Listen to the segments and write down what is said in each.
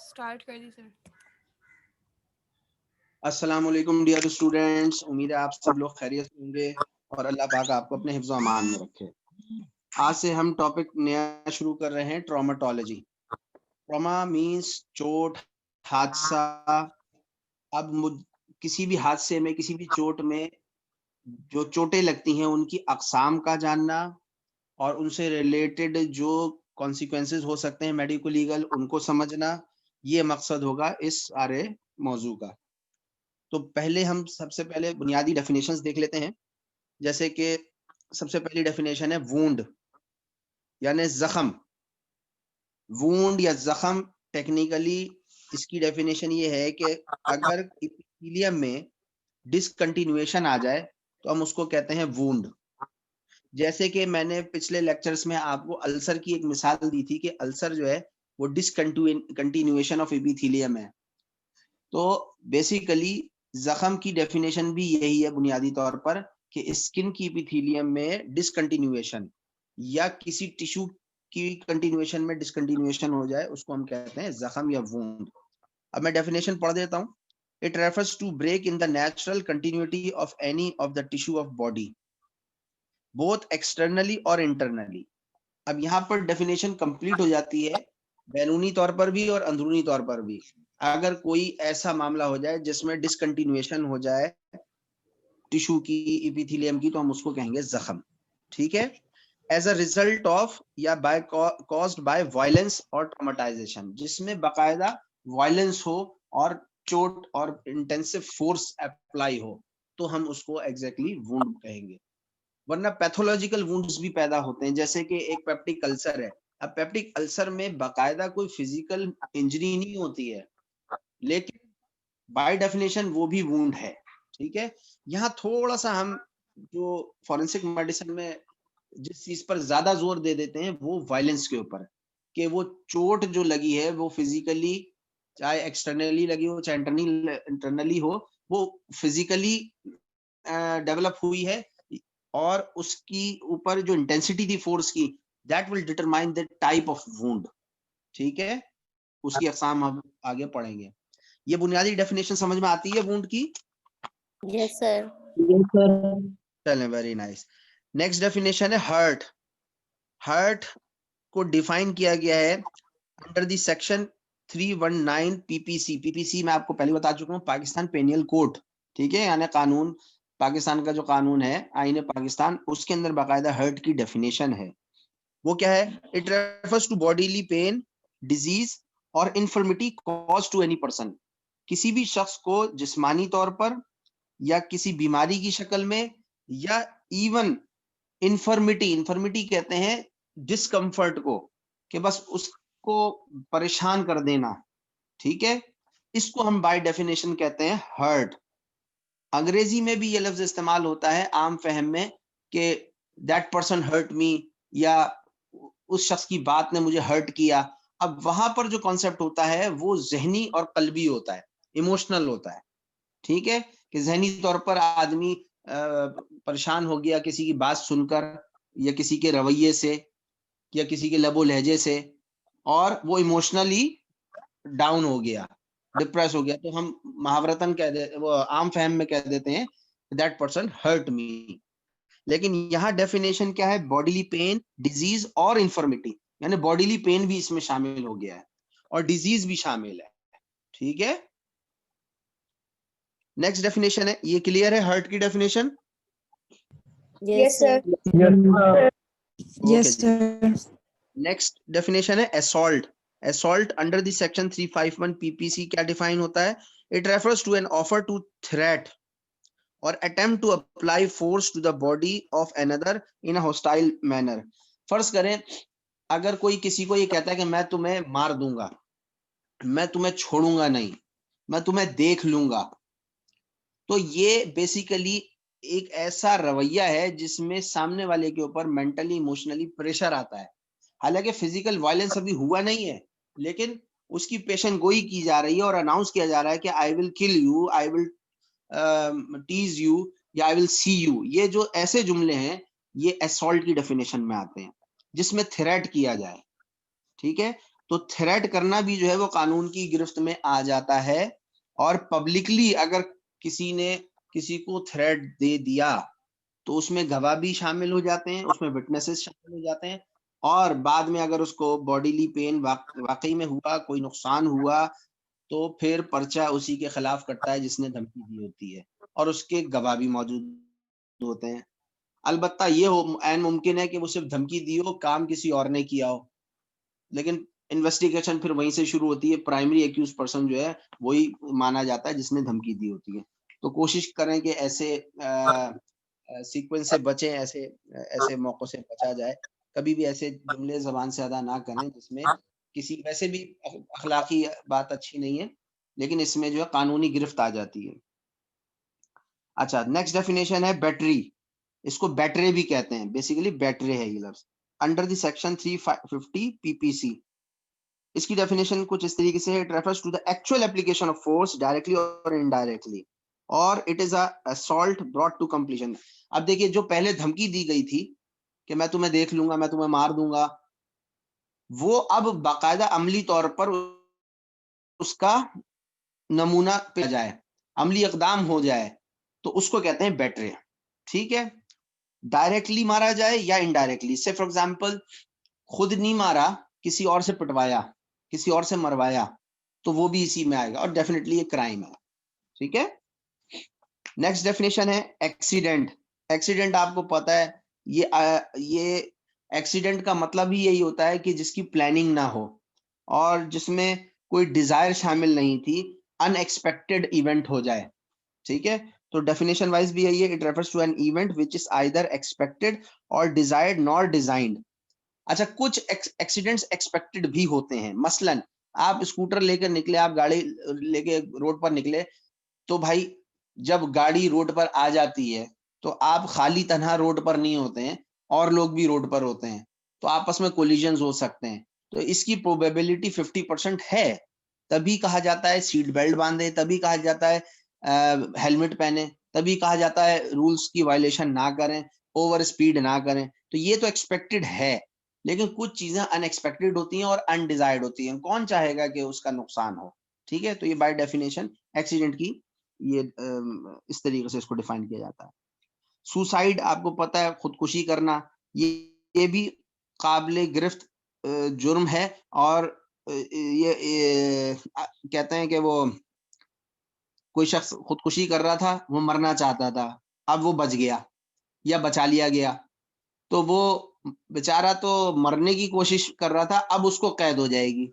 Start कर दी sir. अस्सलाम वालेकुम डियर स्टूडेंट्स, उम्मीद है आप सब लोग खैरियत से होंगे और अल्लाह पाक आपको अपने हिफ्ज़ व अमान में रखे। आज से हम टॉपिक नया शुरू कर रहे हैं, ट्रॉमेटोलॉजी। ट्रॉमा मींस चोट, हादसा। अब किसी भी हादसे में, किसी भी चोट में जो चोटें लगती हैं उनकी अक़साम का जानना और उनसे रिलेटेड जो कॉन्सिक्वेंसेस हो सकते हैं मेडिको लीगल, उनको समझना, ये मकसद होगा इस सारे मौजू का। तो पहले हम सबसे पहले बुनियादी डेफिनेशंस देख लेते हैं। जैसे कि सबसे पहली डेफिनेशन है वूंड यानी जख्म। वूंड या जख्म टेक्निकली इसकी डेफिनेशन ये है कि अगर एपिथेलियम में डिसकंटिन्यूएशन आ जाए तो हम उसको कहते हैं वूंड। जैसे कि मैंने पिछले लेक्चर्स में आपको अल्सर की एक मिसाल दी थी कि अल्सर जो है वो डिसकंटिन्यूएशन ऑफ एपिथेलियम है। तो बेसिकली जख्म की डेफिनेशन भी यही है बुनियादी तौर पर कि स्किन की एपिथेलियम में डिसकंटिन्यूएशन या किसी टिश्यू की कंटिन्यूएशन में डिसकंटिन्यूएशन हो जाए उसको हम कहते हैं जख्म या वूंड। अब मैं डेफिनेशन पढ़ देता हूँ। It refers to break in the natural continuity of any of the tissue of body, both externally और इंटरनली। अब यहाँ पर डेफिनेशन कंप्लीट हो जाती है बैरूनी तौर पर भी और अंदरूनी तौर पर भी। अगर कोई ऐसा मामला हो जाए जिसमें डिसकंटिन्यूएशन हो जाए टिश्यू की, एपिथेलियम की, तो हम उसको कहेंगे जख्म। ठीक है। एज अ रिजल्ट ऑफ या बाय कॉज्ड बाय वायलेंस और ट्रॉमेटाइजेशन, जिसमें बाकायदा वायलेंस हो और चोट और इंटेंसिव फोर्स अप्लाई हो, तो हम उसको एग्जैक्टली वुंड कहेंगे। वरना पैथोलॉजिकल वुंड्स भी पैदा होते हैं, जैसे कि एक पेप्टिक अल्सर है। अब पेप्टिक अल्सर में बाकायदा कोई फिजिकल इंजरी नहीं होती है, लेकिन बाय डेफिनेशन वो भी वुंड है। ठीक है। यहाँ थोड़ा सा हम जो फॉरेंसिक मेडिसिन में जिस चीज पर ज्यादा जोर दे देते हैं वो वायलेंस के ऊपर, कि वो चोट जो लगी है वो फिजिकली, चाहे एक्सटर्नली लगी हो चाहे इंटरनली हो, वो फिजिकली डेवलप हुई है और उसकी ऊपर जो इंटेंसिटी थी फोर्स की, that will determine the type of wound. ठीक है। उसकी अक़साम हम आगे पढ़ेंगे। ये बुनियादी डेफिनेशन समझ में आती है वुंड की? Yes sir. चलें, वेरी नाइस। नेक्स्ट डेफिनेशन है हर्ट। हर्ट को डिफाइन किया गया है under the section 319 PPC. PPC मैं आपको पहले बता चुका हूँ, पाकिस्तान पेनियल कोड। ठीक है, यानी कानून, पाकिस्तान का जो कानून है, आईने पाकिस्तान, उसके अंदर बाकायदा हर्ट की डेफिनेशन है। वो क्या है? It refers to bodily pain, disease और infirmity cause to any person. किसी भी शख्स को जिस्मानी तौर पर या किसी बीमारी की शक्ल में, या इवन इन्फर्मिटी, इन्फर्मिटी कहते हैं डिस्कम्फर्ट को, कि बस उसको परेशान कर देना। ठीक है। इसको हम बाय डेफिनेशन कहते हैं हर्ट। अंग्रेजी में भी ये लफ्ज इस्तेमाल होता है आम फहम में कि दैट पर्सन हर्ट मी, या उस शख्स की बात ने मुझे हर्ट किया। अब वहां पर जो कॉन्सेप्ट होता है वो जहनी और कल्बी होता है, इमोशनल होता है। ठीक है, कि जहनी तौर पर आदमी परेशान हो गया किसी की बात सुनकर, या किसी के रवैये से, या किसी के लबो लहजे से, और वो इमोशनली डाउन हो गया, डिप्रेस हो गया, तो हम मुहावरतन कह दे, वो आम फहम में कह देते हैं दैट पर्सन हर्ट मी। लेकिन यहाँ डेफिनेशन क्या है? बॉडीली पेन, डिजीज और इन्फर्मिटी, यानी बॉडीली पेन भी इसमें शामिल हो गया है और डिजीज भी शामिल है। ठीक है। नेक्स्ट डेफिनेशन है, ये क्लियर है हर्ट की definition? Yes sir. Yes sir. Next definition है assault. Assault under the section 351 PPC क्या डिफाइन होता है? It refers to an offer to threat और attempt to apply force to the body of another in a hostile manner. फर्ज करें अगर कोई किसी को ये कहता है कि मैं तुम्हें मार दूंगा, मैं तुम्हें छोड़ूंगा नहीं, मैं तुम्हें देख लूंगा, तो ये बेसिकली एक ऐसा रवैया है जिसमें सामने वाले के ऊपर मेंटली इमोशनली प्रेशर आता है। हालांकि फिजिकल वायलेंस अभी हुआ नहीं है, लेकिन उसकी पेशन गोई की जा रही है और अनाउंस किया जा रहा है कि I will kill you, I will tease you, या आई विल सी यू। ये जो ऐसे जुमले हैं ये असॉल्ट की डेफिनेशन में आते हैं, जिसमें थ्रेट किया जाए। ठीक है। तो थ्रेट करना भी जो है वो कानून की गिरफ्त में आ जाता है। और पब्लिकली अगर किसी ने किसी को थ्रेट दे दिया तो उसमें गवाह भी शामिल हो जाते हैं, उसमें विटनेसेस शामिल हो जाते हैं, और बाद में अगर उसको बॉडीली पेन वाकई में हुआ, कोई नुकसान हुआ, तो फिर पर्चा उसी के खिलाफ कटता है जिसने धमकी दी होती है, और उसके गवाह भी मौजूद होते हैं। अलबत्ता ये हो ऐन मुमकिन है कि वो सिर्फ धमकी दी हो, काम किसी और ने किया हो, लेकिन इन्वेस्टिगेशन फिर वहीं से शुरू होती है। प्राइमरी एक्यूज पर्सन जो है वही माना जाता है जिसने धमकी दी होती है। तो कोशिश करें कि ऐसे सीक्वेंस से बचें, ऐसे मौकों से बचा जाए। कभी भी ऐसे जुमले जबान से अदा ना करें जिसमें किसी, वैसे भी अखलाकी बात अच्छी नहीं है, लेकिन इसमें जो है कानूनी गिरफ्त आ जाती है। अच्छा, नेक्स्ट डेफिनेशन है बैटरी। इसको बैटरे भी कहते हैं, बेसिकली बैटरे है ये लफ्ज। अंडर द सेक्शन 350 पीपीसी इसकी डेफिनेशन कुछ इस तरीके से है, it refers to the actual application of force directly और इनडायरेक्टली, और it is assault brought to completion. अब देखिए, जो पहले धमकी दी गई थी कि मैं तुम्हें देख लूंगा, मैं तुम्हें मार दूंगा, वो अब बाकायदा अमली तौर पर उसका नमूना पे जाए, अमली इकदाम हो जाए, तो उसको कहते हैं बैटरे। ठीक है, डायरेक्टली मारा जाए या इनडायरेक्टली। से फॉर एग्जांपल, खुद नहीं मारा, किसी और से पिटवाया, किसी और से मरवाया, तो वो भी इसी में आएगा, और डेफिनेटली ये क्राइम है। ठीक है, नेक्स्ट डेफिनेशन है एक्सीडेंट। एक्सीडेंट आपको पता है, ये एक्सीडेंट का मतलब ही यही होता है कि जिसकी प्लानिंग ना हो और जिसमें कोई डिजायर शामिल नहीं थी, अनएक्सपेक्टेड इवेंट हो जाए। ठीक है, तो डेफिनेशन वाइज भी यही है, it refers to an event which is either expected और डिजायर्ड नॉर डिजाइंड। अच्छा, कुछ एक्सीडेंट्स एक्सपेक्टेड भी होते हैं। मसलन आप स्कूटर लेकर निकले, आप गाड़ी लेके रोड पर निकले, तो भाई जब गाड़ी रोड पर आ जाती है तो आप खाली तनहा रोड पर नहीं होते हैं, और लोग भी रोड पर होते हैं, तो आपस में कोलिजन्स हो सकते हैं। तो इसकी प्रोबेबिलिटी 50% है, तभी कहा जाता है सीट बेल्ट बांधे, तभी कहा जाता है हेलमेट पहने, तभी कहा जाता है रूल्स की वायलेशन ना करें, ओवर स्पीड ना करें। तो ये तो एक्सपेक्टेड है, लेकिन कुछ चीजें अनएक्सपेक्टेड होती हैं और अनडिजायर्ड होती हैं। कौन चाहेगा कि उसका नुकसान हो? ठीक है, तो ये बाय डेफिनेशन एक्सीडेंट की ये इस तरीके से इसको डिफाइन किया जाता है। सुसाइड आपको पता है, खुदकुशी करना, ये भी काबिले गिरफ्त जुर्म है, और ये कहते हैं कि वो कोई शख्स खुदकुशी कर रहा था, वो मरना चाहता था, अब वो बच गया या बचा लिया गया, तो वो बेचारा तो मरने की कोशिश कर रहा था, अब उसको कैद हो जाएगी,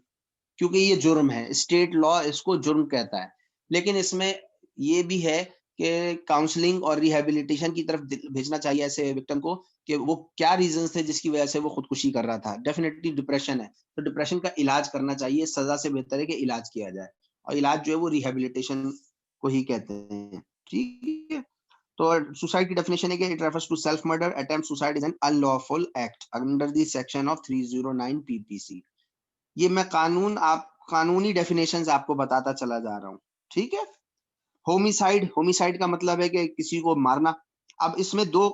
क्योंकि ये जुर्म है, स्टेट लॉ इसको जुर्म कहता है। लेकिन इसमें ये भी है कि काउंसलिंग और रिहेबिलिटेशन की तरफ भेजना चाहिए ऐसे विक्टिम को, कि वो क्या रीजंस थे जिसकी वजह से वो खुदकुशी कर रहा था। डेफिनेटली डिप्रेशन है, तो डिप्रेशन का इलाज करना चाहिए, सजा से बेहतर है कि इलाज किया जाए, और इलाज जो है वो रिहेबिलिटेशन को ही कहते हैं। ठीक है, तो सुसाइड की डेफिनेशन है कि it refers to self murder attempt. Suicide is an unlawful act under the section of 309 PPC. ये मैं कानूनी डेफिनेशंस आपको बताता चला जा रहा हूँ। ठीक है, होमिसाइड का मतलब है कि किसी को मारना। अब इसमें दो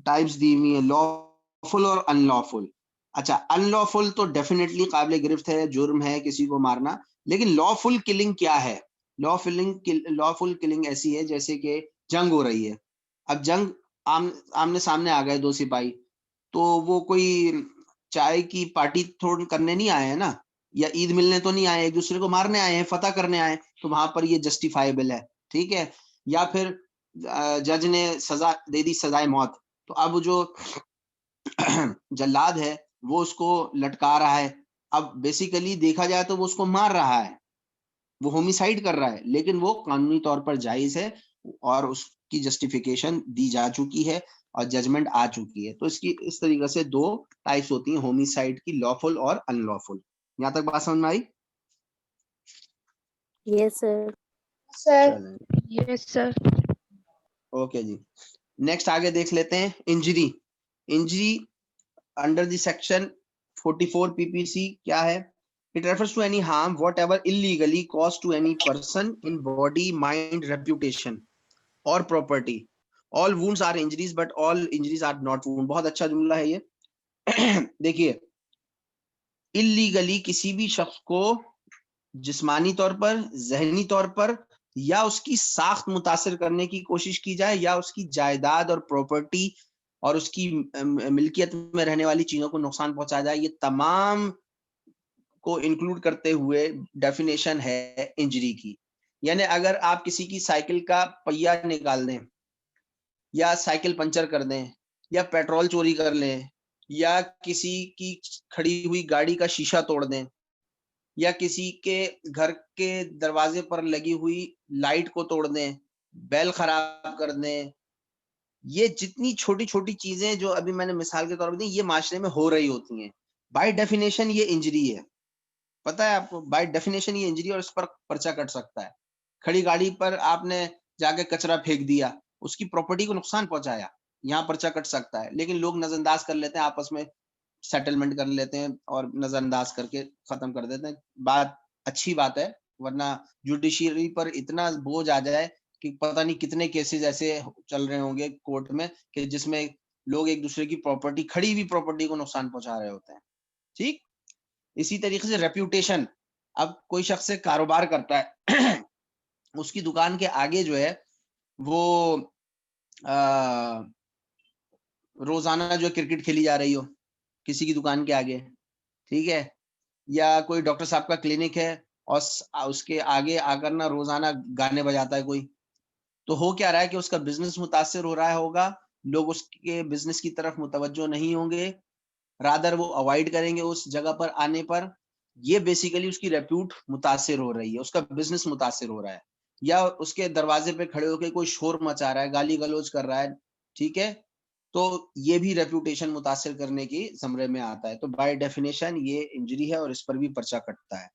टाइप्स दी हुई है, लॉफुल और अनलॉफुल। अच्छा, अनलॉफुल तो डेफिनेटली काबिल गिरफ्त है, जुर्म है किसी को मारना। लेकिन लॉफुल किलिंग क्या है? लॉफुल किलिंग ऐसी है जैसे कि जंग हो रही है, अब जंग आमने सामने आ गए दो सिपाही, तो वो कोई चाय की पार्टी थोड़ी करने नहीं आए हैं ना, या ईद मिलने तो नहीं आए, एक दूसरे को मारने आए हैं, फतह करने आए, तो वहां पर ये जस्टिफाइबल है। ठीक है, या फिर जज ने सजा दे दी, सजाए मौत, तो अब जो जल्लाद है वो उसको लटका रहा है, अब बेसिकली देखा जाए तो वो उसको मार रहा है, वो होमिसाइड कर रहा है, लेकिन वो कानूनी तौर पर जायज है, और उसकी जस्टिफिकेशन दी जा चुकी है और जजमेंट आ चुकी है। तो इसकी इस तरीके से दो टाइप्स होती हैं होमिसाइड की, लॉफुल और अनलॉफुल। यहां तक बात समझ में आई? Yes, sir. Sir. Yes sir. Okay जी, नेक्स्ट आगे देख लेते हैं। Injury under the section 44 PPC क्या है? It refers to any harm whatever illegally caused to any person in body, mind, reputation or property. All wounds are injuries, but all injuries are not wound. बहुत अच्छा जुमला है ये। देखिए, illegally किसी भी शख्स को जिस्मानी तौर पर, जहनी तौर पर या उसकी साख्त मुतासिर करने की कोशिश की जाए, या उसकी जायदाद और प्रॉपर्टी और उसकी मिल्कियत में रहने वाली चीजों को नुकसान पहुंचाया जाए, ये तमाम को इंक्लूड करते हुए डेफिनेशन है इंजरी की। यानी अगर आप किसी की साइकिल का पहिया निकाल दें, या साइकिल पंचर कर दें, या पेट्रोल चोरी कर लें, या किसी की खड़ी हुई गाड़ी का शीशा तोड़ दें, या किसी के घर के दरवाजे पर लगी हुई लाइट को तोड़ दें, बेल खराब कर दें, ये जितनी छोटी छोटी चीजें जो अभी मैंने मिसाल के तौर पर दी, ये माशरे में हो रही होती हैं, बाय डेफिनेशन ये इंजरी है। पता है आपको, बाय डेफिनेशन ये इंजरी, और इस पर पर्चा कट सकता है। खड़ी गाड़ी पर आपने जाके कचरा फेंक दिया, उसकी प्रॉपर्टी को नुकसान पहुंचाया, यहाँ पर्चा कट सकता है। लेकिन लोग नजरअंदाज कर लेते हैं, आपस में सेटलमेंट कर लेते हैं और नजरअंदाज करके खत्म कर देते हैं। बात अच्छी बात है, वरना जुडिशरी पर इतना बोझ आ जाए कि पता नहीं कितने केसेस ऐसे चल रहे होंगे कोर्ट में कि जिसमें लोग एक दूसरे की प्रॉपर्टी, खड़ी हुई प्रॉपर्टी को नुकसान पहुंचा रहे होते हैं। ठीक, इसी तरीके से रेप्यूटेशन। अब कोई शख्स से कारोबार करता है उसकी दुकान के आगे जो है वो रोजाना जो क्रिकेट खेली जा रही हो किसी की दुकान के आगे, ठीक है, या कोई डॉक्टर साहब का क्लिनिक है और उसके आगे आकर ना रोजाना गाने बजाता है कोई, तो हो क्या रहा है कि उसका बिजनेस मुतासिर हो रहा होगा, लोग उसके बिजनेस की तरफ मुतवज्जो नहीं होंगे, रादर वो अवॉइड करेंगे उस जगह पर आने पर। ये बेसिकली उसकी रेप्यूट मुतासिर हो रही है, उसका बिजनेस मुतासिर हो रहा है, या उसके दरवाजे पे खड़े होकर कोई शोर मचा रहा है, गाली गलौज कर रहा है, ठीक है, तो ये भी रेप्यूटेशन मुतासिर करने की ज़मरे में आता है। तो बाय डेफिनेशन ये इंजरी है और इस पर भी पर्चा कटता है।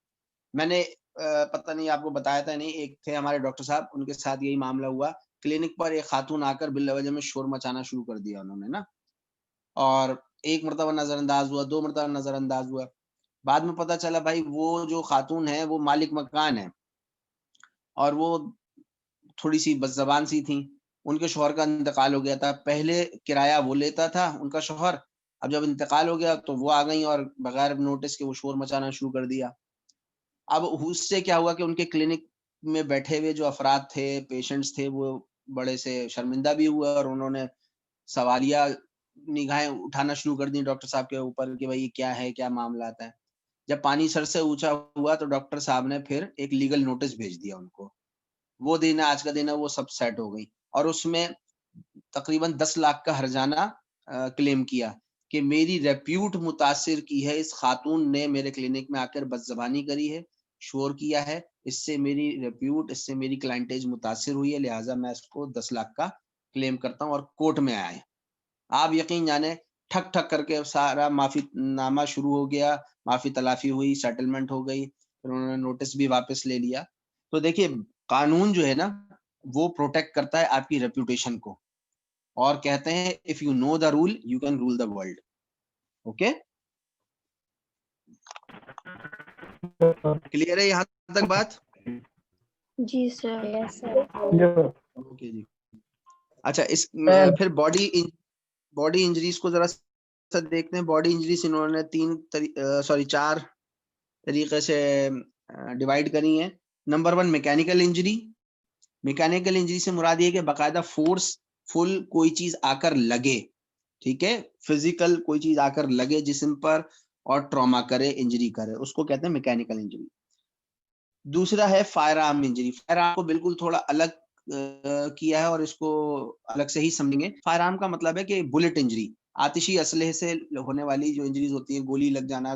मैंने पता नहीं आपको बताया था नहीं, एक थे हमारे डॉक्टर साहब, उनके साथ यही मामला हुआ। क्लिनिक पर एक खातून आकर बिल्लावजह में शोर मचाना शुरू कर दिया उन्होंने ना, और एक मर्तबा नजरअंदाज हुआ, 2 मर्तबा नजरअंदाज हुआ। बाद में पता चला भाई वो जो खातून है वो मालिक मकान है, और वो थोड़ी-सी बदज़बान सी थी। उनके शौहर का इंतकाल हो गया था। पहले किराया वो लेता था उनका शौहर, अब जब इंतकाल हो गया तो वो आ गई और बगैर नोटिस के वो शोर मचाना शुरू कर दिया। अब उससे क्या हुआ कि उनके क्लिनिक में बैठे हुए जो अफ़राद थे, पेशेंट्स थे, वो बड़े से शर्मिंदा भी हुए और उन्होंने सवालिया निगाहें उठाना शुरू कर दी डॉक्टर साहब के ऊपर कि भाई ये क्या है, क्या मामलात है। जब पानी सर से ऊँचा हुआ तो डॉक्टर साहब ने फिर एक लीगल नोटिस भेज दिया उनको। वो दिन है, आज का दिन है, वो सब सेट हो गई, और उसमें तकरीबन 10 लाख का हर्जाना क्लेम किया कि मेरी रेप्यूट मुतासिर की है, इस खातून ने मेरे क्लिनिक में आकर बदज़बानी करी है, शोर किया है, इससे मेरी रेप्यूट, इससे मेरी क्लाइंटेज मुतासिर हुई है, लिहाजा मैं इसको 10 लाख का क्लेम करता हूँ, और कोर्ट में आए। आप यकीन जाने ठक ठक करके सारा माफीनामा शुरू हो गया, माफी तलाफी हुई, सेटलमेंट हो गई, फिर उन्होंने नोटिस भी वापस ले लिया। तो देखिए, कानून जो है ना वो प्रोटेक्ट करता है आपकी रेपुटेशन को, और कहते हैं if you know the rule you can rule the world. Okay, clear है यहाँ तक बात? जी सर। Yes, sir. ओके जी। अच्छा, इस फिर बॉडी इंजरीज को जरा सा देखते हैं। बॉडी इंजरीज इन्होंने 4 तरीके से डिवाइड करी हैं। Number 1 mechanical injury. Mechanical injury से मुराद ये कि बाकायदा फोर्सफुल कोई चीज आकर लगे, ठीक है, फिजिकल कोई चीज आकर लगे जिस्म पर और ट्रॉमा करे, इंजरी करे, उसको कहते हैं मैकेनिकल इंजरी। दूसरा है fire arm injury. Fire arm को बिल्कुल थोड़ा अलग किया है और इसको अलग से ही समझेंगे। फायर आर्म का मतलब है कि बुलेट इंजरी, आतिशी असलहे से होने वाली जो इंजरीज होती है, गोली लग जाना,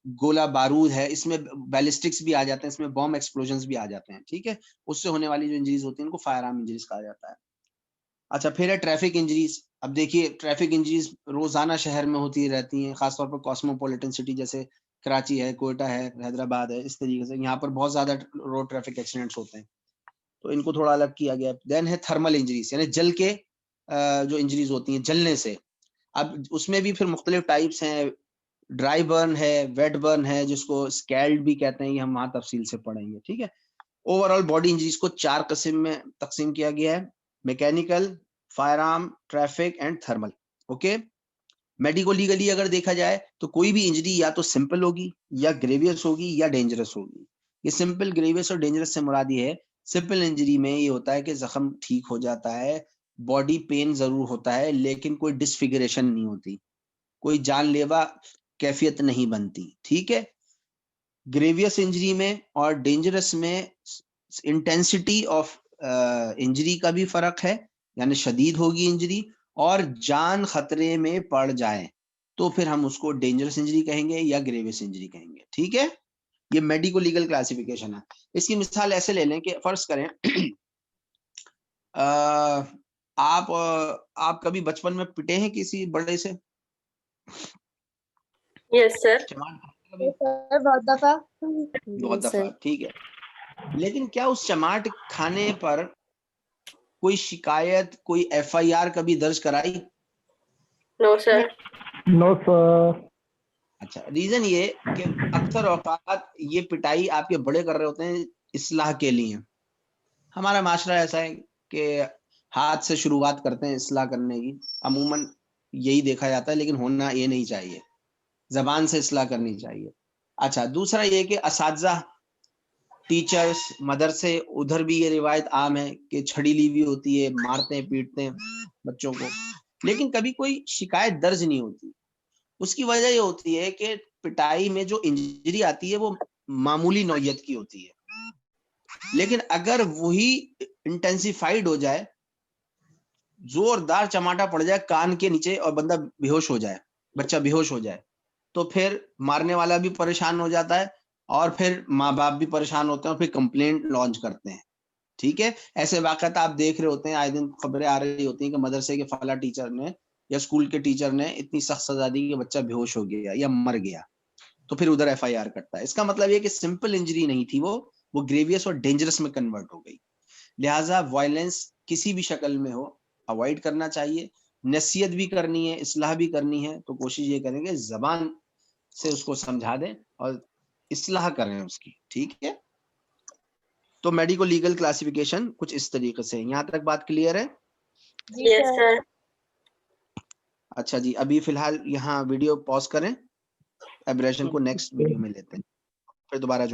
गोला बारूद है, इसमें बैलिस्टिक्स भी आ जाते हैं, इसमें बॉम्ब एक्सप्लोजन्स भी आ जाते हैं, ठीक है, उससे होने वाली जो इंजरीज होती है उनको फायर आर्म इंजरीज कहा जाता है। अच्छा, फिर है ट्रैफिक इंजरीज। अब देखिए, ट्रैफिक इंजरीज रोजाना शहर में होती रहती हैं, खासतौर पर कॉस्मोपॉलिटन सिटी जैसे कराची है, कोयटा है, हैदराबाद है, इस तरीके से यहाँ पर बहुत ज्यादा रोड ट्रैफिक एक्सीडेंट्स होते हैं, तो इनको थोड़ा अलग किया गया। देन है थर्मल इंजरीज, यानी जल के जो इंजरीज होती हैं, जलने से। अब उसमें भी फिर मुख्तलिफ टाइप्स हैं, ड्राई बर्न है, वेट बर्न है, जिसको स्कैल्ड भी कहते हैं, ये हम वहां तफसील से पढ़ेंगे, ठीक है। ओवरऑल बॉडी इंजरीज को 4 किस्म में तकसीम किया गया है: mechanical, fire arm, traffic and thermal. Okay, medico legally अगर देखा जाए तो कोई भी इंजरी या तो सिंपल होगी या ग्रेवियस होगी या डेंजरस होगी। ये सिंपल, ग्रेवियस और डेंजरस से मुराद ये है, सिंपल इंजरी में ये होता है कि जख्म ठीक हो जाता है, बॉडी पेन जरूर होता है, लेकिन कोई डिसफिगरेशन नहीं होती, कोई जानलेवा कैफियत नहीं बनती। ठीक है। ग्रेवियस इंजरी में और डेंजरस में इंटेंसिटी ऑफ इंजरी का भी फर्क है, यानी शदीद होगी इंजरी और जान खतरे में पड़ जाए तो फिर हम उसको डेंजरस इंजरी कहेंगे या ग्रेवियस इंजरी कहेंगे। ठीक है। ये मेडिको लीगल क्लासिफिकेशन है। इसकी मिसाल ऐसे ले लें कि फर्ज करें आप कभी बचपन में पिटे हैं किसी बड़े से? Yes sir. चमाट खाते कभी? बहुत दफा। बहुत Yes, दफा। sir. ठीक है। लेकिन क्या उस चमाट खाने पर कोई शिकायत, कोई एफआईआर कभी दर्ज कराई? No sir. No sir. अच्छा, रीजन ये कि अक्सर औकात ये पिटाई आपके बड़े कर रहे होते हैं इस्लाह के लिए। हमारा माशरा ऐसा है कि हाथ से शुरुआत करते हैं इस्लाह करने की, अमूमन यही देखा जाता है, लेकिन होना ये नहीं चाहिए, जबान से इस्लाह करनी चाहिए। अच्छा, दूसरा ये कि असातिज़ा, टीचर्स, मदरसे, उधर भी ये रिवायत आम है कि छड़ी ली हुई होती है, मारते हैं पीटते हैं बच्चों को, लेकिन कभी कोई शिकायत दर्ज नहीं होती। उसकी वजह ये होती है कि पिटाई में जो इंजरी आती है वो मामूली नौयत की होती है, लेकिन अगर वही इंटेंसिफाइड हो जाए, जोरदार चमाटा पड़ जाए कान के नीचे और बंदा बेहोश हो जाए, बच्चा बेहोश हो जाए, तो फिर मारने वाला भी परेशान हो जाता है और फिर माँ बाप भी परेशान होते हैं और फिर कंप्लेंट लॉन्च करते हैं। ठीक है। ऐसे वाक़यात आप देख रहे होते हैं, आए दिन खबरें आ रही होती हैं कि मदरसे के फला टीचर ने या स्कूल के टीचर ने इतनी सख्त सजा दी कि बच्चा बेहोश हो गया या मर गया, तो फिर उधर एफआईआर कटता है। इसका मतलब ये कि सिंपल इंजरी नहीं थी, वो ग्रेवियस और डेंजरस में कन्वर्ट हो गई। लिहाजा वायलेंस किसी भी शक्ल में हो अवॉइड करना चाहिए। नसीहत भी करनी है, इस्लाह भी करनी है, तो कोशिश ये करेंगे जबान से उसको समझा दें और इस्लाह करें उसकी। ठीक है। तो मेडिको लीगल क्लासिफिकेशन कुछ इस तरीके से। यहाँ तक बात क्लियर है? Yes sir. अच्छा जी, अभी फिलहाल यहाँ वीडियो पॉज करें, एब्रेशन को नेक्स्ट वीडियो में लेते हैं, फिर दोबारा